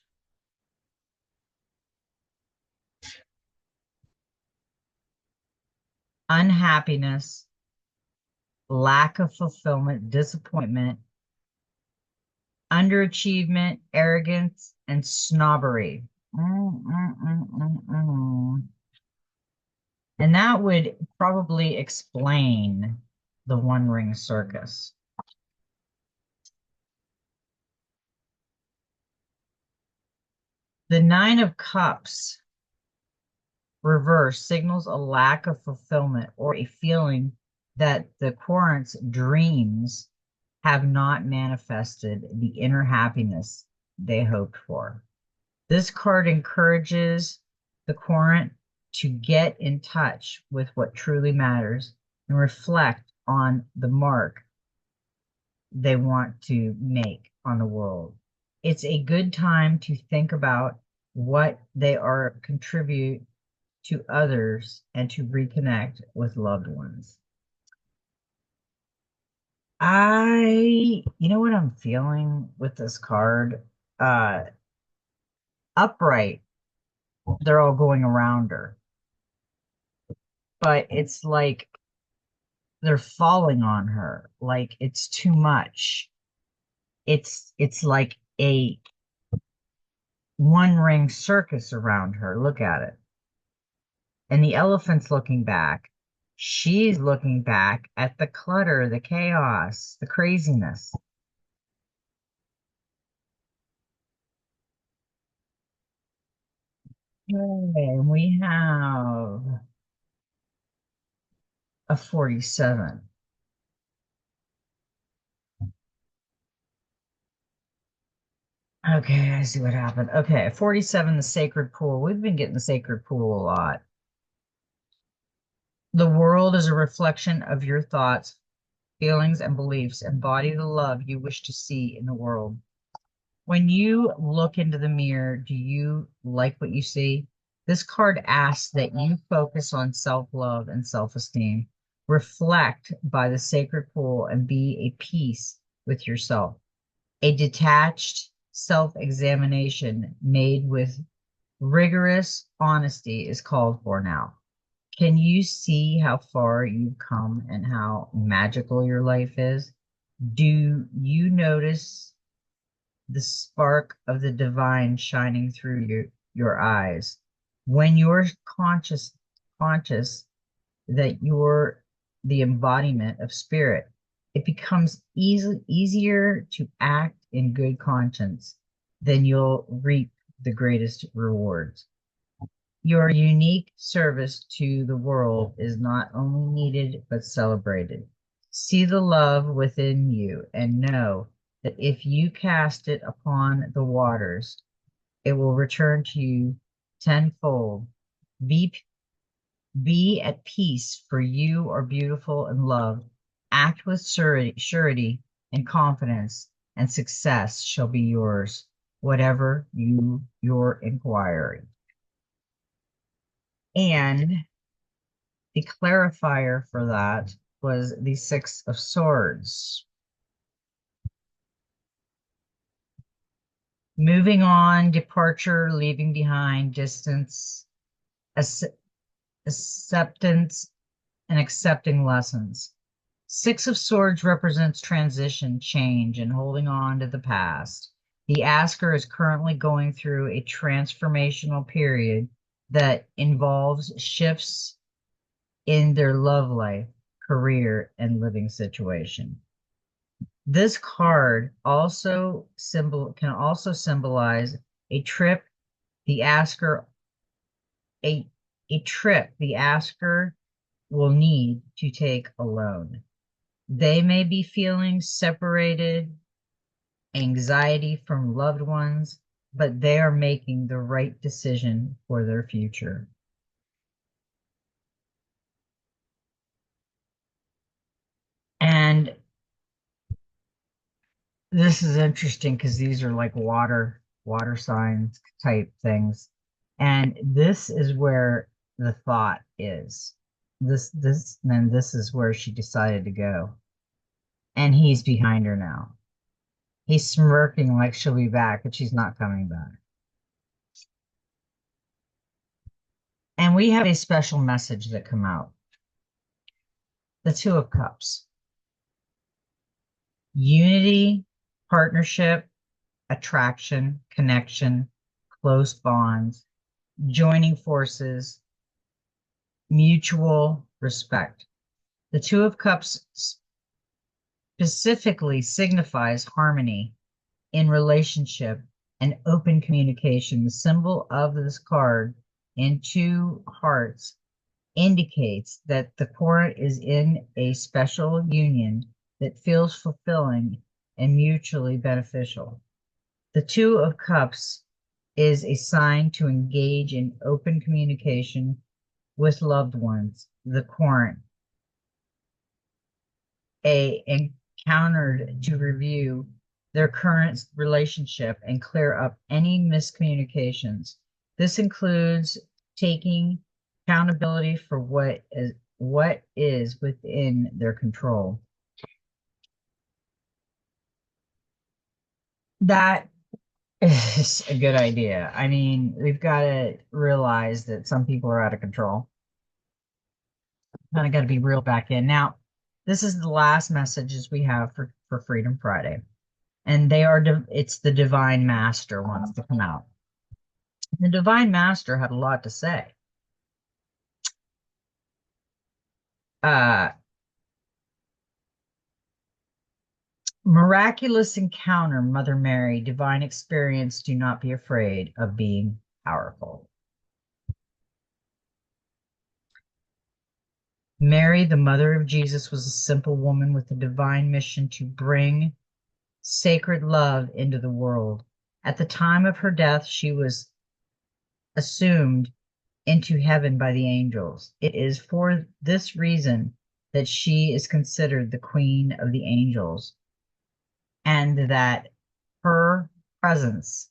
Unhappiness, lack of fulfillment, disappointment, underachievement, arrogance, and snobbery. And that would probably explain the One Ring Circus. The Nine of Cups reverse signals a lack of fulfillment or a feeling that the querent's dreams have not manifested the inner happiness they hoped for. This card encourages the querent to get in touch with what truly matters and reflect on the mark they want to make on the world. It's a good time to think about what they are contribute to others and to reconnect with loved ones. You know what I'm feeling with this card? Uh, Upright, they're all going around her, but it's like they're falling on her, like it's too much. It's like a one ring circus around her. Look at it. And the elephant's looking back. She's looking back at the clutter, the chaos, the craziness. Okay, we have a 47. Okay, I see what happened. Okay, 47, the sacred pool. We've been getting the sacred pool a lot. The world is a reflection of your thoughts, feelings, and beliefs. Embody the love you wish to see in the world. When you look into the mirror, do you like what you see? This card asks that you focus on self-love and self-esteem. Reflect by the sacred pool and be a peace with yourself. A detached self-examination made with rigorous honesty is called for now. Can you see how far you've come and how magical your life is? Do you notice the spark of the divine shining through your eyes? When you're conscious that you're the embodiment of spirit, it becomes easier to act in good conscience, then you'll reap the greatest rewards. Your unique service to the world is not only needed but celebrated. See the love within you and know that if you cast it upon the waters, it will return to you tenfold. Be, be at peace, for you are beautiful and loved. Act with surety and confidence, and success shall be yours, whatever your inquiry. And the clarifier for that was the Six of Swords. Moving on, departure, leaving behind, distance, acceptance, and accepting lessons. Six of Swords represents transition, change, and holding on to the past. The asker is currently going through a transformational period that involves shifts in their love life, career, and living situation. This card can also symbolize a trip the asker a trip the asker will need to take alone. They may be feeling separated, anxiety from loved ones, but they are making the right decision for their future. And this is interesting because these are like water signs type things. And this is where the thought is. This is where she decided to go. And he's behind her now. He's smirking like she'll be back, but she's not coming back. And we have a special message that come out. The Two of Cups. Unity, partnership, attraction, connection, close bonds, joining forces, mutual respect. The Two of Cups specifically signifies harmony in relationship and open communication. The symbol of this card in two hearts indicates that the core is in a special union that feels fulfilling and mutually beneficial. The Two of Cups is a sign to engage in open communication with loved ones. The Querent, encountered to review their current relationship and clear up any miscommunications. This includes taking accountability for what is within their control. That is a good idea. I mean, we've got to realize that some people are out of control. Kind of got to be real back in. Now, this is the last messages we have for Freedom Friday. And it's the Divine Master wants to come out. The Divine Master had a lot to say. Miraculous encounter, Mother Mary, divine experience, do not be afraid of being powerful. Mary, the mother of Jesus, was a simple woman with a divine mission to bring sacred love into the world. At the time of her death, she was assumed into heaven by the angels. It is for this reason that she is considered the Queen of the Angels, and that her presence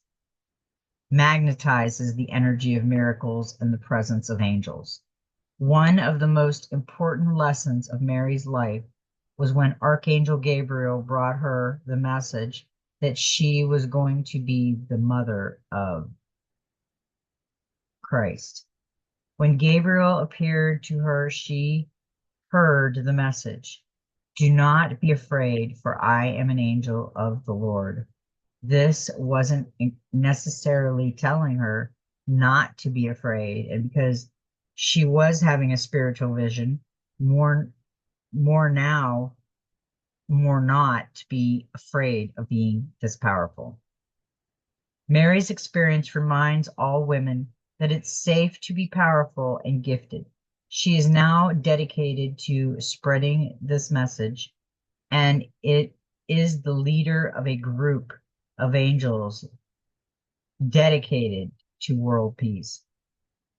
magnetizes the energy of miracles and the presence of angels. One of the most important lessons of Mary's life was when Archangel Gabriel brought her the message that she was going to be the mother of Christ. When Gabriel appeared to her, she heard the message, "Do not be afraid, for I am an angel of the Lord." This wasn't necessarily telling her not to be afraid, and because she was having a spiritual vision, more now, more not to be afraid of being this powerful. Mary's experience reminds all women that it's safe to be powerful and gifted. She is now dedicated to spreading this message, and it is the leader of a group of angels dedicated to world peace.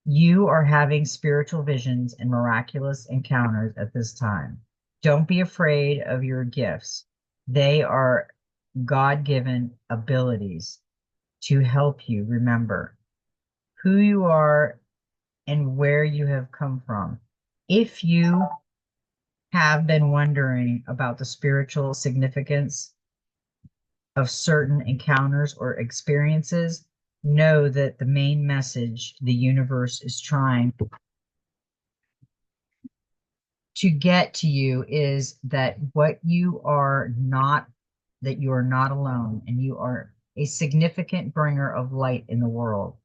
You are having spiritual visions and miraculous encounters at this time. Don't be afraid of your gifts. They are God-given abilities to help you remember who you are and where you have come from. If you have been wondering about the spiritual significance of certain encounters or experiences, know that the main message the universe is trying to get to you is that you are not alone, and you are a significant bringer of light in the world.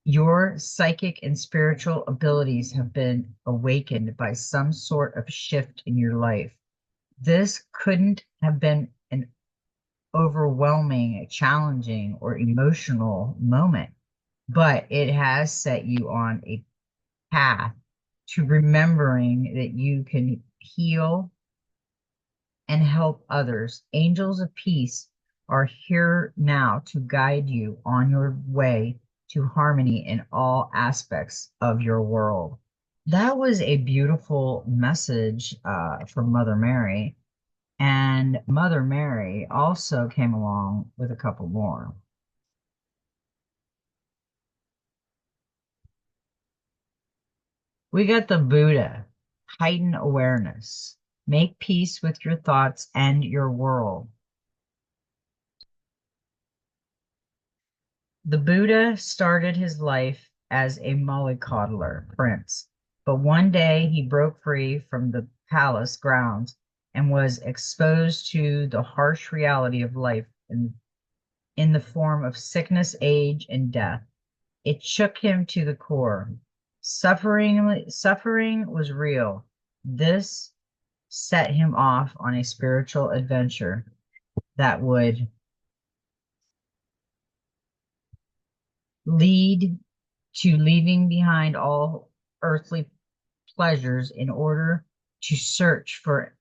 Your psychic and spiritual abilities have been awakened by some sort of shift in your life. This couldn't have been an overwhelming, challenging, or emotional moment, but it has set you on a path to remembering that you can heal and help others. Angels of peace are here now to guide you on your way to harmony in all aspects of your world. That was a beautiful message from Mother Mary. And Mother Mary also came along with a couple more. We got the Buddha, heighten awareness, make peace with your thoughts and your world. The Buddha started his life as a mollycoddler prince, but one day he broke free from the palace grounds and was exposed to the harsh reality of life in the form of sickness, age, and death. It shook him to the core. Suffering was real. This set him off on a spiritual adventure that would lead to leaving behind all earthly pleasures in order to search for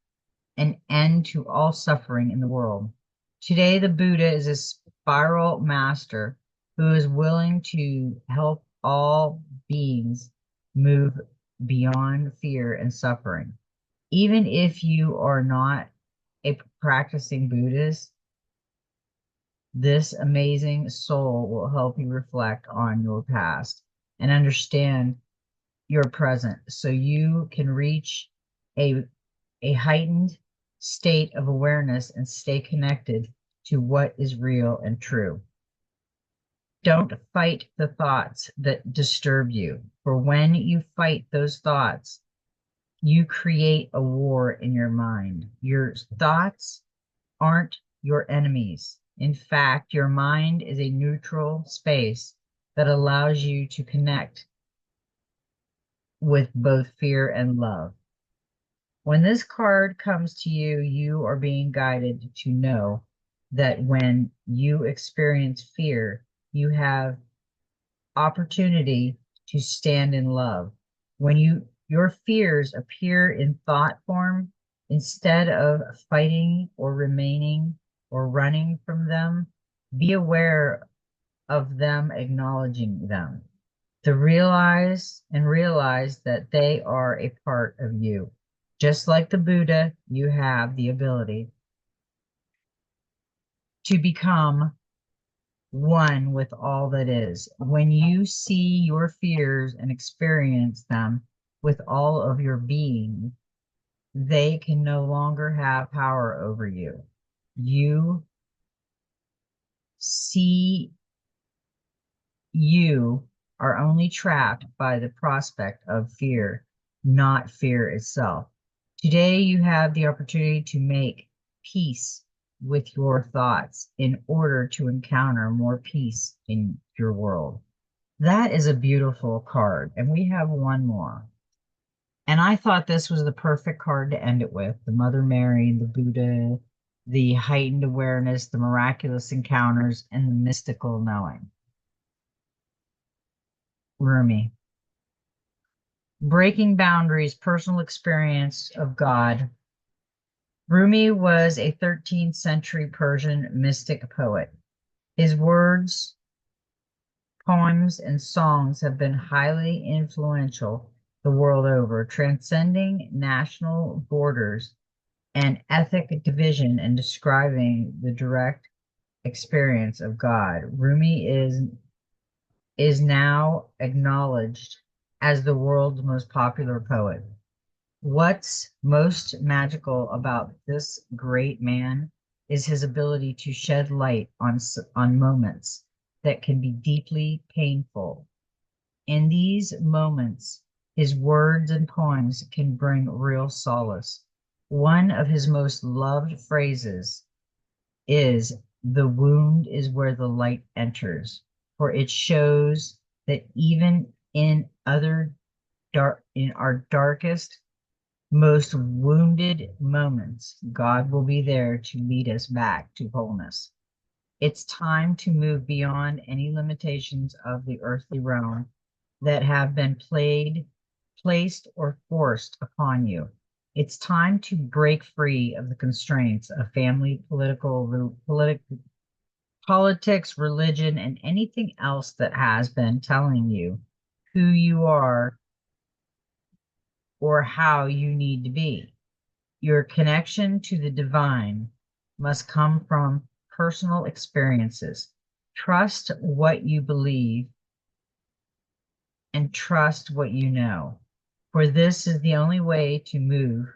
an end to all suffering in the world. Today, the Buddha is a spiral master who is willing to help all beings move beyond fear and suffering. Even if you are not a practicing Buddhist, this amazing soul will help you reflect on your past and understand your present so you can reach a, a heightened state of awareness and stay connected to what is real and true. Don't fight the thoughts that disturb you, for when you fight those thoughts, you create a war in your mind. Your thoughts aren't your enemies. In fact, your mind is a neutral space that allows you to connect with both fear and love. When this card comes to you, you are being guided to know that when you experience fear, you have opportunity to stand in love. When your fears appear in thought form, instead of fighting or remaining or running from them, be aware of them, acknowledging them. To realize that they are a part of you. Just like the Buddha, you have the ability to become one with all that is. When you see your fears and experience them with all of your being, they can no longer have power over you. You see you are only trapped by the prospect of fear, not fear itself. Today, you have the opportunity to make peace with your thoughts in order to encounter more peace in your world. That is a beautiful card. And we have one more. And I thought this was the perfect card to end it with. The Mother Mary, the Buddha, the heightened awareness, the miraculous encounters, and the mystical knowing. Rumi. Breaking boundaries, personal experience of God. Rumi was a 13th century Persian mystic poet. His words poems and songs have been highly influential the world over, transcending national borders and ethnic division and describing the direct experience of God. Rumi is now acknowledged as the world's most popular poet. What's most magical about this great man is his ability to shed light on moments that can be deeply painful. In these moments, his words and poems can bring real solace. One of his most loved phrases is "the wound is where the light enters," for it shows that even in our darkest, most wounded moments, God will be there to lead us back to wholeness. It's time to move beyond any limitations of the earthly realm that have been placed, or forced upon you. It's time to break free of the constraints of family, politics, religion, and anything else that has been telling you who you are or how you need to be. Your connection to the divine must come from personal experiences. Trust what you believe and trust what you know, for this is the only way to move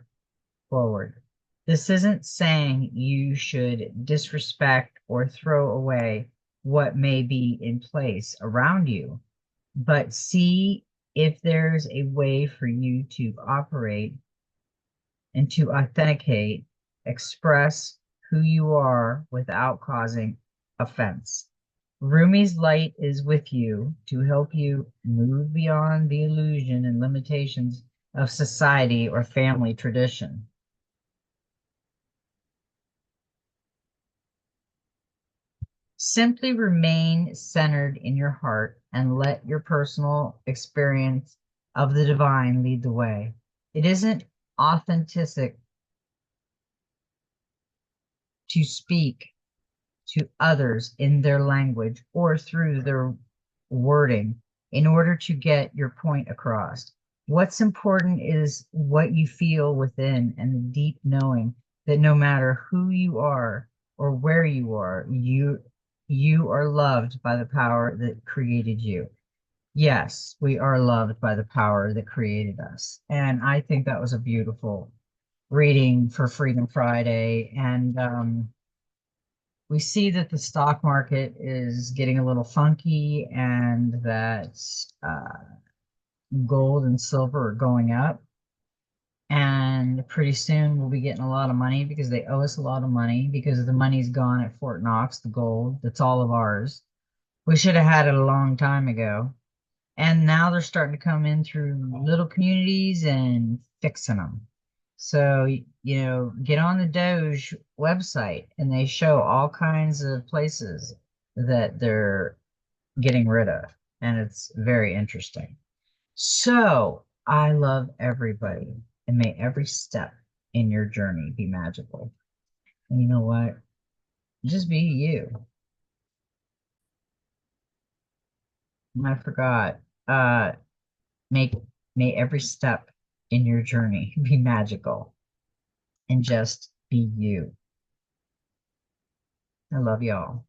forward. This isn't saying you should disrespect or throw away what may be in place around you, but see if there's a way for you to operate and to authenticate, express who you are without causing offense. Rumi's light is with you to help you move beyond the illusion and limitations of society or family tradition. Simply remain centered in your heart and let your personal experience of the divine lead the way. It isn't authentic to speak to others in their language or through their wording in order to get your point across. What's important is what you feel within and the deep knowing that no matter who you are or where you are, you are loved by the power that created you. Yes, we are loved by the power that created us. And I think that was a beautiful reading for Freedom Friday. And we see that the stock market is getting a little funky and that gold and silver are going up. And pretty soon we'll be getting a lot of money because they owe us a lot of money because the money's gone at Fort Knox, the gold. That's all of ours. We should have had it a long time ago. And now they're starting to come in through little communities and fixing them. So, get on the Doge website and they show all kinds of places that they're getting rid of. And it's very interesting. So, I love everybody and may every step in your journey be magical. And you know what? Just be you. I forgot. Make may every step in your journey be magical and just be you. I love y'all.